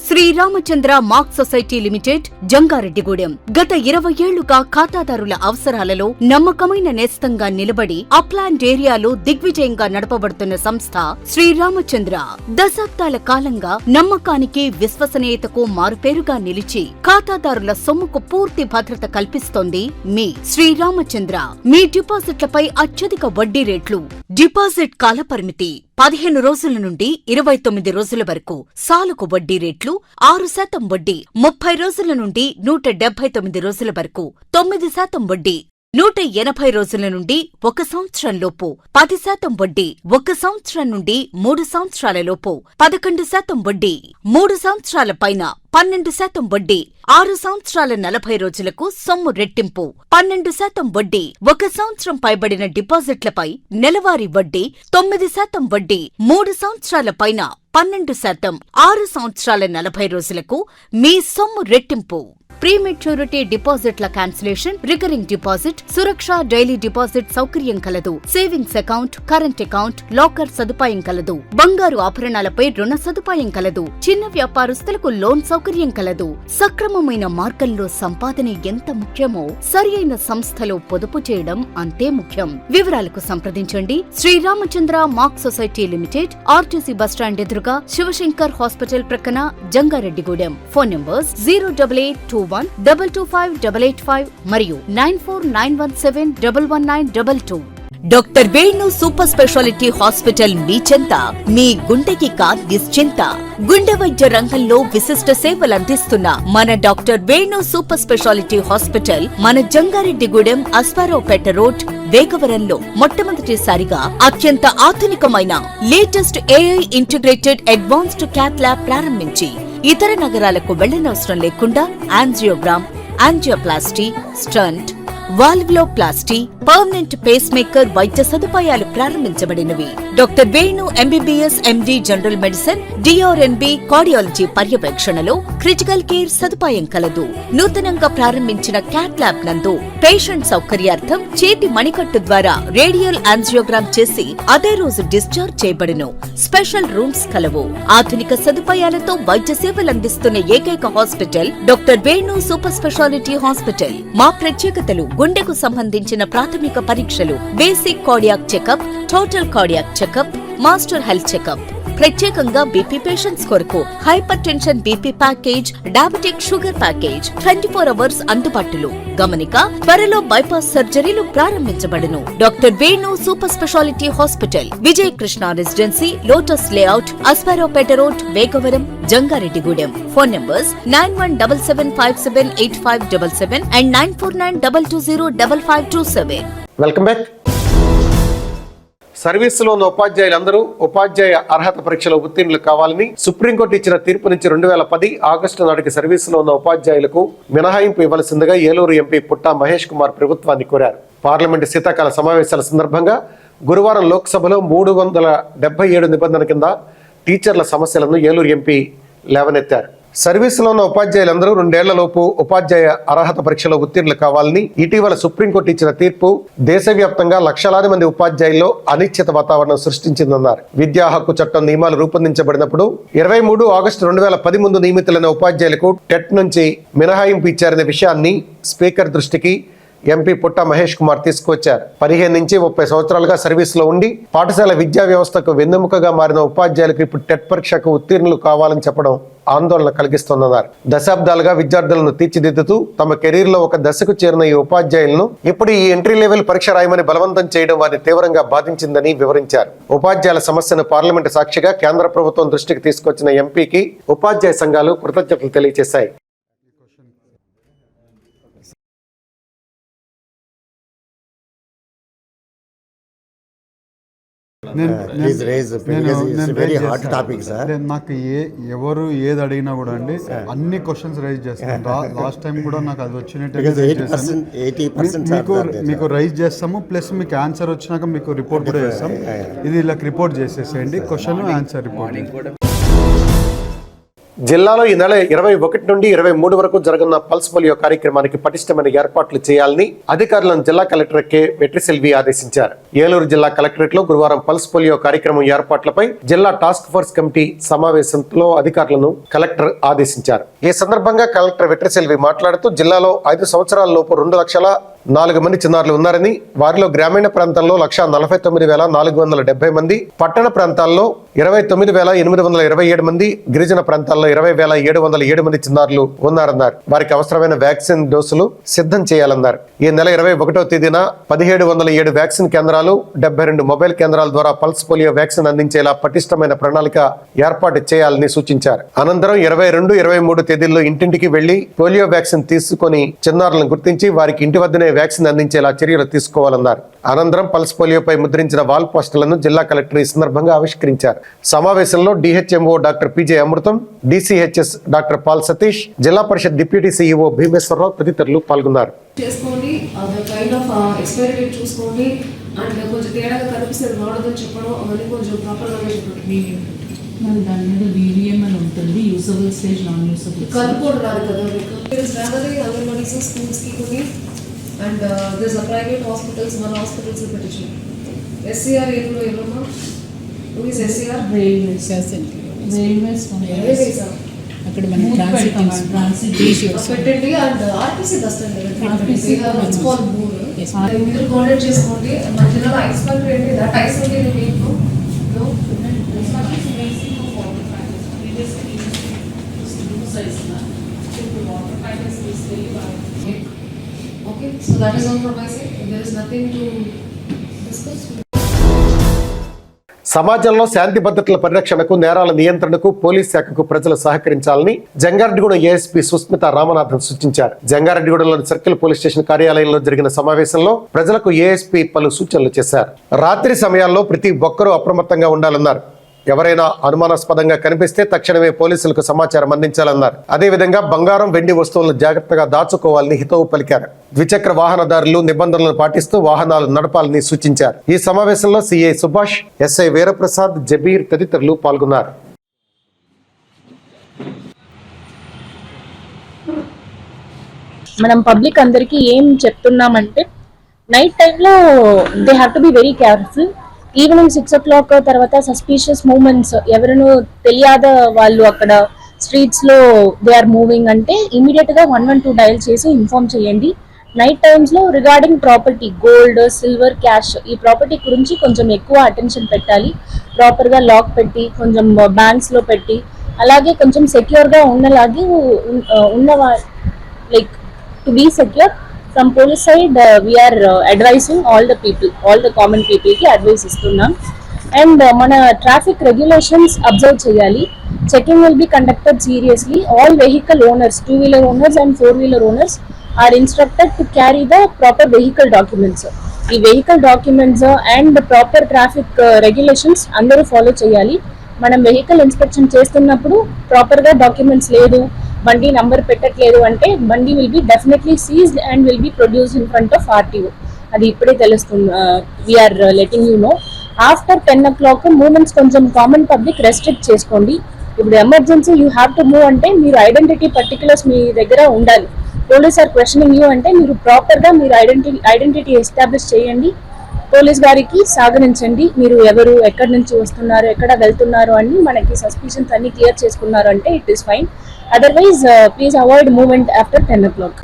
Sriramachandra mark society limited Jangareddygudem గత 20 ఏళ్లుగా ఖాతాదారుల అవసరాలలో నమ్మకమైన నేస్తంగా నిలబడి అప్లాండ్ ఏరియాలో దిగ్విజయంగా నడపబడుతున్న సంస్థ శ్రీరామచంద్ర. దశాబ్దాల కాలంగా నమ్మకానికి విశ్వసనీయతకు మారుపేరుగా నిలిచి ఖాతాదారుల సొమ్ముకు పూర్తి భద్రత కల్పిస్తోంది మీ శ్రీరామచంద్ర. మీ డిపాజిట్లపై అత్యధిక వడ్డీ రేట్లు, డిపాజిట్ కాలపరిమితి 15 రోజుల నుండి 29 రోజుల వరకు, సాలుకు వడ్డీ రేట్లు 6% వడ్డీ 30 రోజుల నుండి 179 రోజుల వరకు, 9% వడ్డీ 180 రోజుల నుండి 1 సంవత్సరం లోపు, 10% వడ్డీ 1 సంవత్సరం నుండి 3 సంవత్సరాల లోపు, 11% వడ్డీ 3 సంవత్సరాల పైన, 12% వడ్డీ 6 సంవత్సరాల 40 రోజులకు సొమ్ము రెట్టింపు, 12% వడ్డీ 1 సంవత్సరం పైబడిన డిపాజిట్లపై నెలవారీ వడ్డీ, 9% వడ్డీ 3 సంవత్సరాల పైన, 12% 6 సంవత్సరాల 40 రోజులకు మీ సొమ్ము రెట్టింపు. ప్రీమెచ్యూరిటీ డిపాజిట్ల క్యాన్సిలేషన్, రికరింగ్ డిపాజిట్, సురక్ష డైలీ డిపాజిట్ సౌకర్యం కలదు. Savings account, current account, locker సదుపాయం కలదు. బంగారు ఆభరణాలపై రుణ సదుపాయం కలదు. చిన్న వ్యాపారస్తులకు లోన్ సౌకర్యం కలదు. సక్రమమైన మార్గంలో సంపాదన ఎంత ముఖ్యమో సరియైన సంస్థలో పొదుపు చేయడం అంతే ముఖ్యం. వివరాలకు సంప్రదించండి. Sriramachandra mark society limited, RTC bus stand ఎదురుగా, శివశంకర్ హాస్పిటల్ ప్రక్కన, జంగారెడ్డిగూడెం. ఫోన్ నంబర్స్ 08821225885 మరియు 9491711922. Doctor Venu super speciality hospital మీ చెంత. మీ గుండెకి నిశ్చింత. గుండె వైద్య రంగంలో విశిష్ట సేవలందిస్తున్న మన doctor Venu super speciality hospital మన జంగారెడ్డిగూడెం, అశ్వారావుపేట రోడ్, వేగవరంలో మొట్టమొదటిసారిగా అత్యంత ఆధునికమైన latest AI integrated advanced cath lab ప్రారంభించి ఇతర నగరాలకు వెళ్లనవసరం లేకుండా angiogram, angioplasty, stent, valvuloplasty, permanent pacemaker వైద్య సదుపాయాలు ప్రారంభించబడినవి. Doctor Venu MBBS MD general medicine, DrNB cardiology పర్యవేక్షణలో క్రిటికల్ కేర్ సదుపాయం కలదు. నూతనంగా ప్రారంభించిన క్యాట్ ల్యాబ్ నందు పేషెంట్ సౌకర్యార్థం చేతి మణికట్టు ద్వారా రేడియల్ యాంజియోగ్రామ్ చేసి అదే రోజు డిశ్చార్జ్ చేయబడును. స్పెషల్ రూమ్స్ కలవు. ఆధునిక సదుపాయాలతో వైద్య సేవలందిస్తున్న ఏకైక hospital doctor Venu super speciality hospital. మా ప్రత్యేకతలు: గుండెకు సంబంధించిన ప్రాథమిక పరీక్షలు, basic cardiac checkup, total cardiac checkup, master health checkup. ప్రత్యేకంగా బీపీ పేషెంట్స్ కొరకు hypertension BP package, diabetic sugar package 24 hours అందుబాటులో. గమనిక: త్వరలో బైపాస్ సర్జరీలు ప్రారంభించబడును. Doctor Venu super speciality hospital, Vijaya Krishna residency, lotus layout, Aswaraopeta road, Vegavaram, Jangareddygudem. Phone numbers 9177578577 and 9492205527. Welcome back. సర్వీసులో ఉన్న ఉపాధ్యాయులందరూ ఉపాధ్యాయ అర్హత పరీక్షలో ఉత్తీర్ణులు కావాలని సుప్రీంకోర్టు ఇచ్చిన తీర్పు నుంచి 2010 ఆగస్టు నాటికి సర్వీసులో ఉన్న ఉపాధ్యాయులకు మినహాయింపు ఇవ్వాల్సిందిగా ఏలూరు ఎంపీ పుట్టా మహేష్ కుమార్ ప్రభుత్వాన్ని కోరారు. పార్లమెంటు శీతాకాల సమావేశాల సందర్భంగా గురువారం లోక్సభలో 377 నిబంధన కింద టీచర్ల సమస్యలను ఏలూరు ఎంపీ లేవనెత్తారు. సర్వీసులో ఉన్న ఉపాధ్యాయులందరూ 2 ఏళ్లలోపు ఉపాధ్యాయ అర్హత పరీక్షలో ఉత్తీర్ణులు కావాలని ఇటీవల సుప్రీంకోర్టు ఇచ్చిన తీర్పు దేశవ్యాప్తంగా లక్షలాది మంది ఉపాధ్యాయుల్లో అనిశ్చిత వాతావరణం సృష్టించిందన్నారు. విద్యా హక్కు చట్టం నియమాలు రూపొందించబడినప్పుడు 23 ఆగస్టు 2010 ముందు నియమితులైన ఉపాధ్యాయులకు టెట్ నుంచి మినహాయింపు ఇచ్చారనే విషయాన్ని స్పీకర్ దృష్టికి ఎంపీ పుట్టా మహేష్ కుమార్ తీసుకొచ్చారు. 15 నుంచి 30 సంవత్సరాలుగా సర్వీసులో ఉండి పాఠశాల విద్యా వ్యవస్థకు వెన్నెముకగా మారిన ఉపాధ్యాయులకు ఇప్పుడు టెట్ పరీక్షకు ఉత్తీర్ణులు కావాలని చెప్పడం ఆందోళన కలిగిస్తోందన్నారు. దశాబ్దాలుగా విద్యార్థులను తీర్చిదిద్దుతూ తమ కెరీర్ లో ఒక దశకు చేరిన ఈ ఉపాధ్యాయులను ఇప్పుడు ఈ ఎంట్రీ లెవెల్ పరీక్ష రాయమని బలవంతం చేయడం వారిని తీవ్రంగా బాధించిందని వివరించారు. ఉపాధ్యాయుల సమస్యను పార్లమెంటు సాక్షిగా కేంద్ర ప్రభుత్వం దృష్టికి తీసుకొచ్చిన ఎంపీకి ఉపాధ్యాయ సంఘాలు కృతజ్ఞతలు తెలియజేశాయి. నాకు ఎవరు ఏది అడిగినా కూడా అండి అన్ని క్వశ్చన్స్ రైజ్ చేస్తాను. లాస్ట్ టైం కూడా నాకు అది వచ్చినట్టు మీకు రైజ్ చేస్తాము, ప్లస్ మీకు ఆన్సర్ వచ్చినాక మీకు రిపోర్ట్ కూడా చేస్తాం. ఇది ఇలా రిపోర్ట్ చేసేసేయండి, క్వశ్చన్ ఆన్సర్ రిపోర్ట్. జిల్లాలో ఈ నెల 21 నుండి 23 వరకు జరగనున్న పల్స్ పోలియో కార్యక్రమానికి పటిష్టమైన ఏర్పాట్లు చేయాలని అధికారులను జిల్లా కలెక్టర్ కె వెట్రిసెల్వి ఆదేశించారు. ఏలూరు జిల్లా కలెక్టరేట్ లో గురువారం పల్స్ పోలియో కార్యక్రమం ఏర్పాట్లపై జిల్లా టాస్క్ ఫోర్స్ కమిటీ సమావేశంలో అధికారులను కలెక్టర్ ఆదేశించారు. ఈ సందర్భంగా కలెక్టర్ వెట్రిసెల్వి మాట్లాడుతూ జిల్లాలో 5 సంవత్సరాల లోపు 2,04,000 మంది చిన్నారులు ఉన్నారని, వారిలో గ్రామీణ ప్రాంతాల్లో 1,49,470 మంది, పట్టణ ప్రాంతాల్లో 29,827 మంది, గిరిజన ప్రాంతాల్లో 20,707 మంది చిన్నారులు ఉన్నారన్నారు. వారికి అవసరమైన వ్యాక్సిన్ డోసులు సిద్ధం చేయాలన్నారు. ఈ నెల 21వ తేదీన 1,707 వ్యాక్సిన్ కేంద్రాలు, 72 మొబైల్ కేంద్రాల ద్వారా పల్స్ పోలియో వ్యాక్సిన్ అందించేలా పటిష్టమైన ప్రణాళిక ఏర్పాటు చేయాలని సూచించారు. అనంతరం 22, 23 తేదీల్లో ఇంటింటికి వెళ్లి పోలియో వ్యాక్సిన్ తీసుకుని చిన్నారులను గుర్తించి వారికి ఇంటి వద్దనే వ్యాక్సిన్ అందించేలా చర్యలు తీసుకోవాలన్నారు. అనంతరం పల్స్ పోలియోపై ముద్రించిన వాల్ పోస్టర్లను జిల్లా కలెక్టర్ ఈ సందర్భంగా ఆవిష్కరించారు. సమావేశంలో డిహెచ్ఎంఓ డాక్టర్ పిజే అమృతం, డిసిహెచ్ఎస్ డాక్టర్ పాల్ సతీష్, జిల్లా పరిషత్ డిప్యూటీ సీఈఓ భీమేశ్వరరావు తదితరులు పాల్గొన్నారు. చేసుకోండి, కైండ్ ఆఫ్ ఎక్స్పైరీ డేట్ చూసుకోండి, అండ్ కొంచెం తేడాగా కనిపిస్తే వాడదని చెప్పడం, అవన్నీ కొంచెం ప్రాపర్గా చెప్పండి. మరి దాని మీద వీరియం అని ఉంటుంది, యూజబుల్ స్టేజ్, నాన్ యూజబుల్ కనుక్కోవడం రాదు కదా మీకు. అంగన్వాడీస్ స్కూల్స్కి కొన్ని and this a private hospitals, మన హాస్పిటల్స్ పెట్టించు. ఎస్సీఆర్ ఏదో ఏమన్నా ఎస్సీఆర్ రైల్వేస్ అక్కడ మన ట్రాన్సిట్ పెట్టండి. అండ్ ఆర్టీసీ బస్ స్టాండ్ మీరు కోఆర్డినేట్ చేసుకోండి. మన జిల్లాలో ఐస్ ఏంటి, దట్ ఐస్ ఉంటుంది మీకు. Okay, so that is all from my side. There is nothing to discuss. సమాజంలో శాంతి భద్రతల పరిరక్షణకు, నేరాల నియంత్రణకు పోలీస్ శాఖకు ప్రజలు సహకరించాలని జంగారెడ్డిగూడెం ఏఎస్పీ సుస్మిత రామనాథన్ సూచించారు. జంగారెడ్డిగూడెంలోని సర్కిల్ పోలీస్ స్టేషన్ కార్యాలయంలో జరిగిన సమావేశంలో ప్రజలకు ఏఎస్పీ పలు సూచనలు చేశారు. రాత్రి సమయాల్లో ప్రతి ఒక్కరూ అప్రమత్తంగా ఉండాలన్నారు. ఎవరైనా అనుమానాస్పదంగా కనిపిస్తే తక్షణమే పోలీసులకు సమాచారం అందించాలన్నారు. అదేవిధంగా బంగారం, వెండి వస్తువులను జాగ్రత్తగా దాచుకోవాలని హితవు పలికారు. ద్విచక్ర వాహనదారులు నిబంధనలను పాటిస్తూ వాహనాలు నడపాలని సూచించారు. ఈ సమావేశంలో సిఐ సుభాష్, ఎస్ఐ వీరప్రసాద్, జబీర్ తదితరులు పాల్గొన్నారు. మనం పబ్లిక్ అందరికి ఏం చెప్తున్నామంటే, నైట్ టైంలో they have to be very careful. Evening 6 o'clock తర్వాత సస్పీషియస్ మూవ్మెంట్స్, ఎవరినో తెలియద వాళ్ళు అక్కడ స్ట్రీట్స్ లో దే ఆర్ మూవింగ్ అంటే ఇమీడియట్ గా 112 డయల్ చేసి ఇన్ఫార్మ్ చేయండి. నైట్ టైమ్స్ లో regarding property, gold, silver, cash, ఈ ప్రాపర్టీ గురించి కొంచెం ఎక్కువ అటెన్షన్ పెట్టాలి. ప్రాపర్ గా లాక్ పెట్టి, కొంచెం బ్యాంక్స్ లో పెట్టి, అలాగే కొంచెం సెక్యూర్ గా ఉన్నలాగే like to be secure. From police side, we are advising all the people, all the common people ki advice istunnam. And mana traffic regulations observe cheyali. Checking will be conducted seriously. All vehicle owners, 2-wheeler owners and 4-wheeler owners are instructed to carry the proper vehicle documents. The vehicle documents and the proper traffic regulations andaru follow cheyali. Manam vehicle inspection చేస్తున్నప్పుడు proper గా documents లేదు, బండి number పెట్టట్లేదు అంటే బండి will be definitely seized and will be produced in front of RTO. అది ఇప్పుడే తెలుస్తుంది. We're letting you know. After 10 o'clock movements కొంచెం కామన్ పబ్లిక్ రెస్ట్రిక్ట్ చేసుకోండి. ఇప్పుడు emergency you have to move అంటే మీరు ఐడెంటిటీ పర్టికులర్స్ మీ దగ్గర ఉండాలి. పోలీస్ ఆర్ క్వశ్చనింగ్ యూ అంటే మీరు ప్రాపర్ గా మీరు ఐడెంటిటీ ఎస్టాబ్లిష్ చేయండి. పోలీస్ గారికి సాగనించండి. మీరు ఎవరు, ఎక్కడి నుంచి వస్తున్నారు, ఎక్కడ వెళ్తున్నారు అని మనకి సస్పిషన్స్ అన్ని క్లియర్ చేసుకున్నారు అంటే it is fine. Otherwise please avoid movement after 10 o'clock.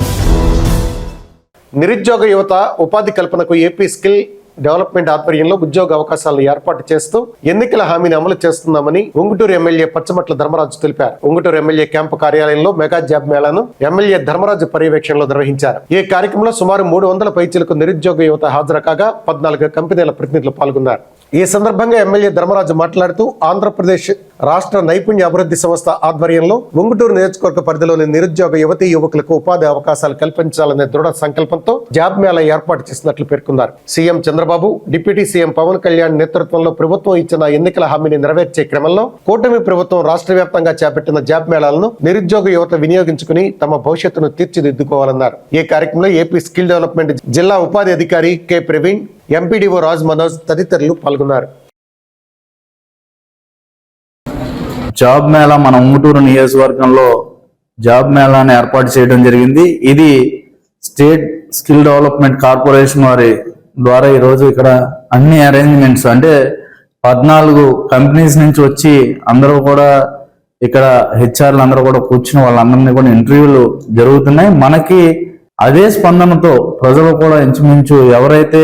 నిరుద్యోగ యువత ఉపాధి కల్పనకు ఏపీ స్కిల్ డెవలప్మెంట్ ఆధ్వర్యంలో ఉద్యోగ అవకాశాలను ఏర్పాటు చేస్తూ ఎన్నికల హామీని అమలు చేస్తున్నామని ఉంగుటూరు ఎమ్మెల్యే పచ్చమట్ల ధర్మరాజు తెలిపారు. ఉంగుటూరు ఎమ్మెల్యే క్యాంపు కార్యాలయంలో మెగా జాబ్ మేళాను ఎమ్మెల్యే ధర్మరాజు పర్యవేక్షణలో నిర్వహించారు. ఈ కార్యక్రమంలో సుమారు 300 పైచీలకు నిరుద్యోగ యువత హాజరు కాగా 14 కంపెనీల ప్రతినిధులు పాల్గొన్నారు. ఈ సందర్భంగా ఎమ్మెల్యే ధర్మరాజు మాట్లాడుతూ ఆంధ్రప్రదేశ్ రాష్ట్ర నైపుణ్య అభివృద్ధి సంస్థ ఆధ్వర్యంలో ఉంగుటూరు నియోజకవర్గ పరిధిలోని నిరుద్యోగ యువతీ యువకులకు ఉపాధి అవకాశాలు కల్పించాలనే దృఢ సంకల్పంతో జాబ్ మేళా ఏర్పాటు చేసినట్లు పేర్కొన్నారు. CM Chandrababu, deputy CM Pawan Kalyan నేతృత్వంలో ప్రభుత్వం ఇచ్చిన ఎన్నికల హామీని నెరవేర్చే క్రమంలో కూటమి ప్రభుత్వం రాష్ట్ర వ్యాప్తంగా చేపట్టిన జాబ్ మేళాలను నిరుద్యోగ యువత వినియోగించుకుని తమ భవిష్యత్తును తీర్చిదిద్దుకోవాలన్నారు. ఈ కార్యక్రమంలో ఏపీ స్కిల్ డెవలప్మెంట్ జిల్లా ఉపాధి అధికారి కె ప్రవీణ్, ఎంపీడీఓ రాజ్ మనోజ్ తదితరులు పాల్గొన్నారు. జాబ్ మేళా మన ఉంగుటూరు నియోజకవర్గంలో జాబ్ మేళాని ఏర్పాటు చేయడం జరిగింది. ఇది స్టేట్ స్కిల్ డెవలప్మెంట్ కార్పొరేషన్ వారి ద్వారా ఈరోజు ఇక్కడ అన్ని అరేంజ్మెంట్స్ అంటే 14 కంపెనీస్ నుంచి వచ్చి అందరూ కూడా ఇక్కడ హెచ్ఆర్లు అందరూ కూడా కూర్చుని వాళ్ళందరినీ కూడా ఇంటర్వ్యూలు జరుగుతున్నాయి. మనకి అదే స్పందనతో ప్రజలు కూడా ఇంచుమించు ఎవరైతే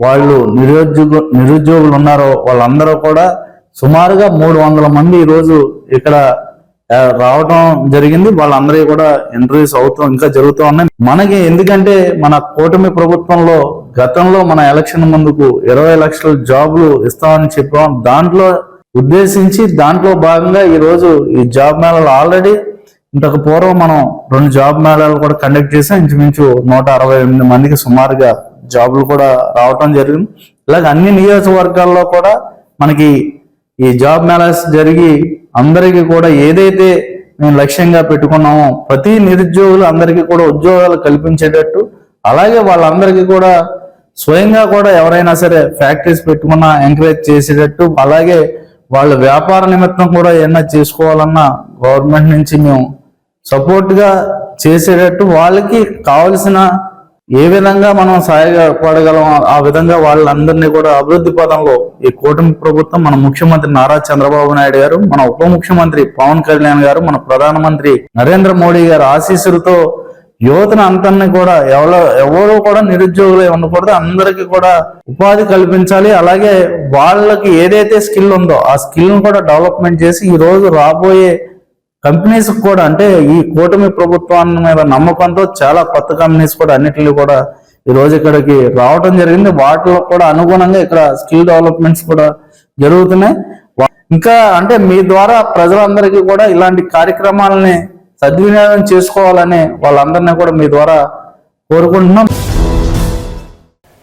వాళ్ళు నిరుద్యోగులు ఉన్నారో వాళ్ళందరూ కూడా సుమారుగా 300 మంది ఈరోజు ఇక్కడ రావటం జరిగింది. వాళ్ళందరూ కూడా ఇంటర్వ్యూస్ ఇంకా జరుగుతూ ఉన్నాయి. మనకి ఎందుకంటే మన కూటమి ప్రభుత్వంలో గతంలో మన ఎలక్షన్ ముందుకు 20 లక్షల జాబులు ఇస్తామని చెప్పాం. దాంట్లో ఉద్దేశించి దాంట్లో భాగంగా ఈరోజు ఈ జాబ్ మేళాలు ఆల్రెడీ ఇంతకు పూర్వం మనం 2 జాబ్ మేళాలు కూడా కండక్ట్ చేసాం. ఇంచుమించు 168 మందికి సుమారుగా జాబులు కూడా రావటం జరిగింది. ఇలాగ అన్ని నియోజకవర్గాల్లో కూడా మనకి ఈ జాబ్ మేళాస్ జరిగి అందరికీ కూడా ఏదైతే మేము లక్ష్యంగా పెట్టుకున్నామో ప్రతి నిరుద్యోగులు అందరికీ కూడా ఉద్యోగాలు కల్పించేటట్టు, అలాగే వాళ్ళందరికీ కూడా స్వయంగా కూడా ఎవరైనా సరే ఫ్యాక్టరీస్ పెట్టుకున్నా ఎంకరేజ్ చేసేటట్టు, అలాగే వాళ్ళ వ్యాపార నిమిత్తం కూడా ఏమన్నా చేసుకోవాలన్నా గవర్నమెంట్ నుంచి మేము సపోర్ట్ గా చేసేటట్టు వాళ్ళకి కావలసిన ఏ విధంగా మనం సహాయపడగలం ఆ విధంగా వాళ్ళందరినీ కూడా అభివృద్ధి పదంలో ఈ కూటమి ప్రభుత్వం, మన ముఖ్యమంత్రి నారా చంద్రబాబు నాయుడు గారు, మన ఉప ముఖ్యమంత్రి పవన్ కళ్యాణ్ గారు, మన ప్రధానమంత్రి నరేంద్ర మోడీ గారు ఆశీస్సులతో యువతను అంతన్ని కూడా ఎవరో కూడా నిరుద్యోగులే ఉండకూడదు, అందరికీ కూడా ఉపాధి కల్పించాలి. అలాగే వాళ్ళకి ఏదైతే స్కిల్ ఉందో ఆ స్కిల్ ను కూడా డెవలప్మెంట్ చేసి ఈ రోజు రాబోయే కంపెనీస్ కూడా అంటే ఈ కూటమి ప్రభుత్వాన్ని మీద నమ్మకంతో చాలా కొత్త కంపెనీస్ కూడా అన్నిటిని కూడా ఈ రోజు ఇక్కడికి రావడం జరిగింది. వాటిలో కూడా అనుగుణంగా ఇక్కడ స్కిల్ డెవలప్మెంట్స్ కూడా జరుగుతున్నాయి. ఇంకా అంటే మీ ద్వారా ప్రజలందరికీ కూడా ఇలాంటి కార్యక్రమాలని సద్వినియోగం చేసుకోవాలని వాళ్ళందరినీ కూడా మీ ద్వారా కోరుకుంటున్నాం.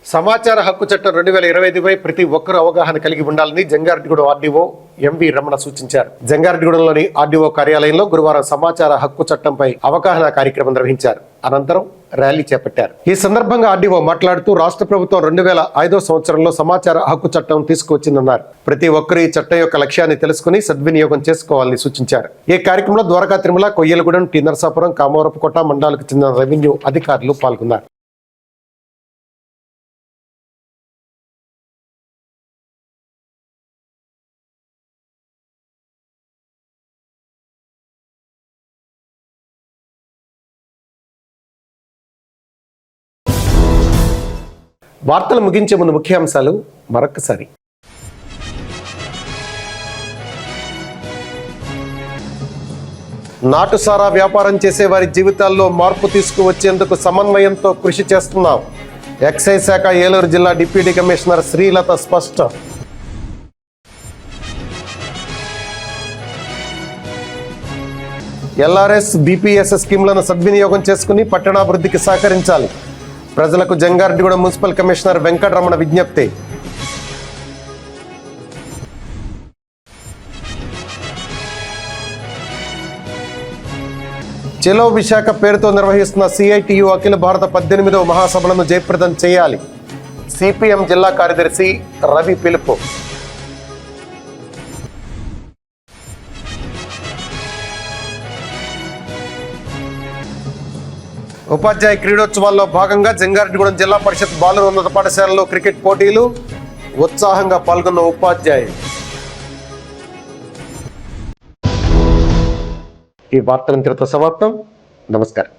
సమాచార హక్కు చట్టం 2025పై ప్రతి ఒక్కరూ అవగాహన కలిగి ఉండాలని జంగారెడ్డిగూడెం ఆర్డీఓ ఎంవి రమణ సూచించారు. జంగారెడ్డిగూడెంలోని ఆర్డీఓ కార్యాలయంలో గురువారం సమాచార హక్కు చట్టంపై అవగాహన కార్యక్రమం నిర్వహించారు. అనంతరం ర్యాలీ చేపట్టారు. ఈ సందర్భంగా ఆర్డీఓ మాట్లాడుతూ రాష్ట్ర ప్రభుత్వం 2005వ సంవత్సరంలో సమాచార హక్కు చట్టం తీసుకువచ్చిందన్నారు. ప్రతి ఒక్కరూ ఈ చట్టం యొక్క లక్ష్యాన్ని తెలుసుకుని సద్వినియోగం చేసుకోవాలని సూచించారు. ఈ కార్యక్రమంలో ద్వారకా తిరుమల, కొయ్యలగూడెం, టి నరసాపురం, కామవరపుకోట మండలాలకు చెందిన రెవెన్యూ అధికారులు పాల్గొన్నారు. వార్తలు ముగించే ముందు ముఖ్యాంశాలు మరొకసారి. నాటుసారా వ్యాపారం చేసే వారి జీవితాల్లో మార్పు తీసుకువచ్చేందుకు సమన్వయంతో కృషి చేస్తున్నాం. ఎక్సైజ్ శాఖ ఏలూరు జిల్లా డిప్యూటీ కమిషనర్ శ్రీలత స్పష్టం. ఎల్ఆర్ఎస్, బీపీఎస్ స్కీమ్లను సద్వినియోగం చేసుకుని పట్టణాభివృద్ధికి సహకరించాలి. ప్రజలకు జంగారెడ్డిగూడెం మున్సిపల్ కమిషనర్ వెంకటరమణ విజ్ఞప్తి. చెలో విశాఖ పేరుతో నిర్వహిస్తున్న సిఐటియు అఖిల భారత 18వ మహాసభలను జయప్రదం చేయాలి. సిపిఎం జిల్లా కార్యదర్శి రవి పిలుపు. ఉపాధ్యాయ క్రీడోత్సవాల్లో భాగంగా జంగారెడ్డిగూడెం జిల్లా పరిషత్ బాలుర ఉన్నత పాఠశాలలో క్రికెట్ పోటీలు. ఉత్సాహంగా పాల్గొన్న ఉపాధ్యాయులు. ఈ వార్తలంతటితో సమాప్తం. నమస్కారం.